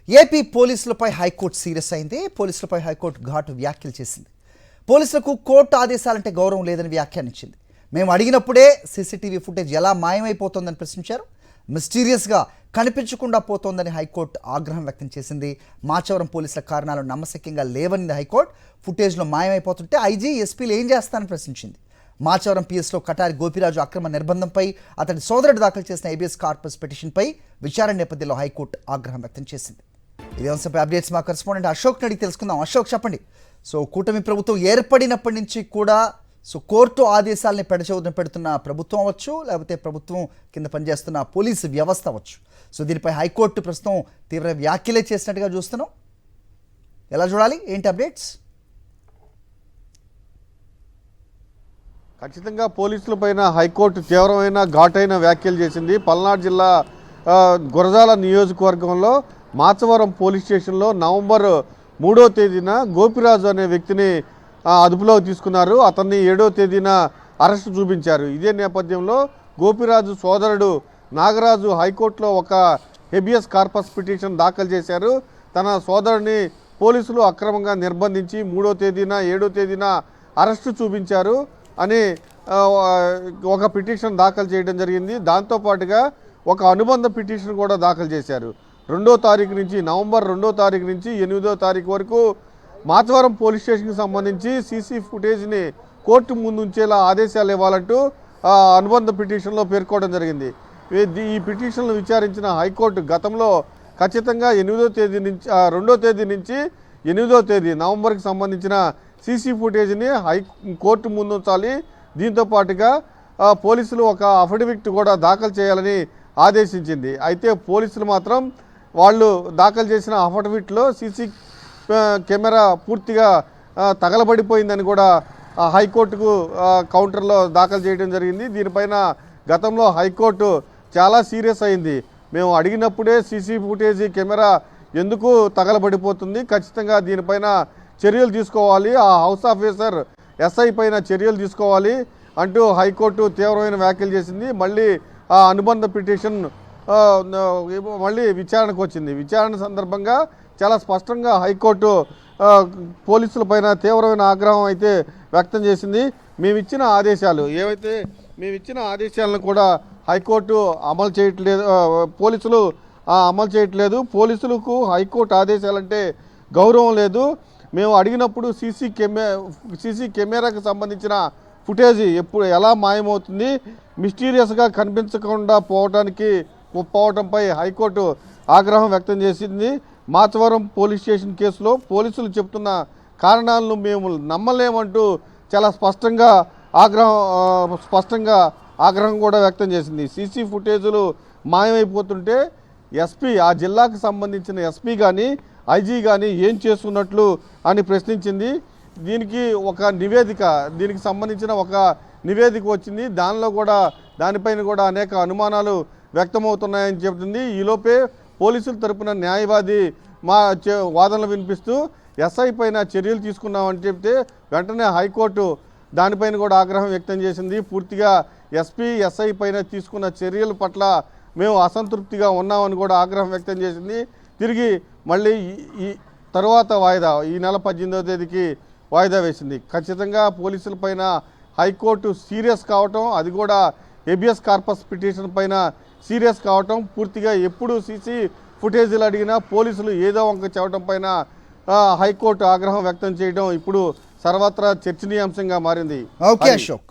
AP పోలీసులపై high court serious అయింది. పోలీసులపై హైకోర్టు ఘాటు వ్యాఖ్యలు చేసింది. పోలీసులకు కోర్టు ఆదేశాలంటే గౌరవం లేదని వ్యాఖ్యానించింది. మేము అడిగినప్పుడే సీసీటీవీ ఫుటేజ్ ఎలా మాయమైపోతోందని ప్రశ్నించారు. మిస్టీరియస్గా కనిపించకుండా పోతోందని హైకోర్టు ఆగ్రహం వ్యక్తం చేసింది. మాచవరం పోలీసుల కారణాలు నమ్మశక్యంగా లేవనింది హైకోర్టు. ఫుటేజ్లో మాయమైపోతుంటే ఐజీ, ఎస్పీలు ఏం చేస్తారని ప్రశ్నించింది. మాచవరం పిఎస్లో కటారి గోపిరాజు అక్రమ నిర్బంధంపై అతడి సోదరుడు దాఖలు చేసిన హేబియస్ కార్పస్ పిటిషన్పై విచారణ నేపథ్యంలో హైకోర్టు ఆగ్రహం వ్యక్తం చేసింది. ఇదే అంశంపై అప్డేట్స్ మా కరెస్పాండెంట్ అశోక్ అడిగి తెలుసుకుందాం. అశోక్, చెప్పండి. కూటమి ప్రభుత్వం ఏర్పడినప్పటి నుంచి కూడా కోర్టు ఆదేశాలని పెడచెవిన పెడుతున్న ప్రభుత్వం అవ్వచ్చు, లేకపోతే ప్రభుత్వం కింద పనిచేస్తున్న పోలీసు వ్యవస్థ అవ్వచ్చు. దీనిపై హైకోర్టు ప్రస్తుతం తీవ్ర వ్యాఖ్యలే చేసినట్టుగా చూస్తున్నాం. ఎలా చూడాలి, ఏంటి అప్డేట్స్? ఖచ్చితంగా పోలీసుల పైన హైకోర్టు తీవ్రమైన ఘాటైన వ్యాఖ్యలు చేసింది. పల్నాడు జిల్లా గురజాల నియోజకవర్గంలో మాచవరం పోలీస్ స్టేషన్లో నవంబర్ 3వ తేదీన గోపిరాజు అనే వ్యక్తిని అదుపులోకి తీసుకున్నారు. అతన్ని 7వ తేదీన అరెస్టు చూపించారు. ఇదే నేపథ్యంలో గోపిరాజు సోదరుడు నాగరాజు హైకోర్టులో ఒక హేబియస్ కార్పస్ పిటిషన్ దాఖలు చేశారు. తన సోదరుడిని పోలీసులు అక్రమంగా నిర్బంధించి 3వ తేదీన 7వ తేదీన అరెస్టు చూపించారు అని ఒక పిటిషన్ దాఖలు చేయడం జరిగింది. దాంతోపాటుగా ఒక అనుబంధ పిటిషన్ కూడా దాఖలు చేశారు. 2వ తారీఖు నుంచి, నవంబర్ 2వ తారీఖు నుంచి 8వ తారీఖు వరకు మాచవరం పోలీస్ స్టేషన్కి సంబంధించి సీసీ ఫుటేజ్ని కోర్టు ముందు ఉంచేలా ఆదేశాలు ఇవ్వాలంటూ అనుబంధ పిటిషన్లో పేర్కోవడం జరిగింది. ఈ పిటిషన్లు విచారించిన హైకోర్టు గతంలో ఖచ్చితంగా 8వ తేదీ నుంచి 2వ తేదీ నుంచి 8వ తేదీ నవంబర్కి సంబంధించిన సీసీ ఫుటేజ్ని కోర్టు ముందు ఉంచాలి. దీంతో పాటుగా పోలీసులు ఒక అఫిడవిట్ కూడా దాఖలు చేయాలని ఆదేశించింది. అయితే పోలీసులు మాత్రం వాళ్ళు దాఖలు చేసిన అఫిడవిట్లో సీసీ కెమెరా పూర్తిగా తగలబడిపోయిందని కూడా హైకోర్టుకు కౌంటర్లో దాఖలు చేయడం జరిగింది. దీనిపైన గతంలో హైకోర్టు చాలా సీరియస్ అయింది. మేము అడిగినప్పుడే సీసీ ఫుటేజ్ కెమెరా ఎందుకు తగలబడిపోతుంది, ఖచ్చితంగా దీనిపైన చర్యలు తీసుకోవాలి, ఆ హౌస్ ఆఫీసర్ ఎస్ఐ పైన చర్యలు తీసుకోవాలి అంటూ హైకోర్టు తీవ్రమైన వ్యాఖ్యలు చేసింది. మళ్ళీ ఆ అనుబంధ పిటిషన్ మళ్ళీ విచారణకు వచ్చింది. విచారణ సందర్భంగా చాలా స్పష్టంగా హైకోర్టు పోలీసుల పైన తీవ్రమైన ఆగ్రహం అయితే వ్యక్తం చేసింది. మేమిచ్చిన ఆదేశాలను కూడా హైకోర్టు అమలు చేయట్లేదు, పోలీసులు అమలు చేయట్లేదు. పోలీసులకు హైకోర్టు ఆదేశాలంటే గౌరవం లేదు. మేము అడిగినప్పుడు సీసీ కెమెరాకు సంబంధించిన ఫుటేజ్ ఎలా మాయమవుతుంది, మిస్టీరియస్గా కనిపించకుండా పోవటంపై హైకోర్టు ఆగ్రహం వ్యక్తం చేసింది. మాచవరం పోలీస్ స్టేషన్ కేసులో పోలీసులు చెప్తున్న కారణాలను మేము నమ్మలేమంటూ చాలా స్పష్టంగా ఆగ్రహం కూడా వ్యక్తం చేసింది. సీసీ ఫుటేజులు మాయమైపోతుంటే ఎస్పీ, ఆ జిల్లాకు సంబంధించిన ఎస్పీ కానీ ఐజీ కానీ ఏం చేస్తున్నట్లు అని ప్రశ్నించింది. దీనికి సంబంధించిన ఒక నివేదిక వచ్చింది. దానిపైన కూడా అనేక అనుమానాలు వ్యక్తమవుతున్నాయని చెబుతుంది. ఈలోపే పోలీసుల తరపున న్యాయవాది వాదనలు వినిపిస్తూ ఎస్ఐ పైన చర్యలు తీసుకున్నామని చెప్తే వెంటనే హైకోర్టు దానిపైన కూడా ఆగ్రహం వ్యక్తం చేసింది. పూర్తిగా ఎస్పీ, ఎస్ఐ పైన తీసుకున్న చర్యల పట్ల మేము అసంతృప్తిగా ఉన్నామని కూడా ఆగ్రహం వ్యక్తం చేసింది. తిరిగి మళ్ళీ ఈ తర్వాత ఈ నెల 18వ తేదీకి వాయిదా వేసింది. ఖచ్చితంగా పోలీసుల పైన హైకోర్టు సీరియస్ కావటం, అది కూడా హేబియస్ కార్పస్ పిటిషన్ పైన సీరియస్ కావటం, పూర్తిగా ఎప్పుడు సీసీ ఫుటేజీలు అడిగినా పోలీసులు ఏదో వంక చెప్పడం పైన హైకోర్టు ఆగ్రహం వ్యక్తం చేయడం ఇప్పుడు సర్వత్రా చర్చనీయాంశంగా మారింది. ఓకే అశోక్.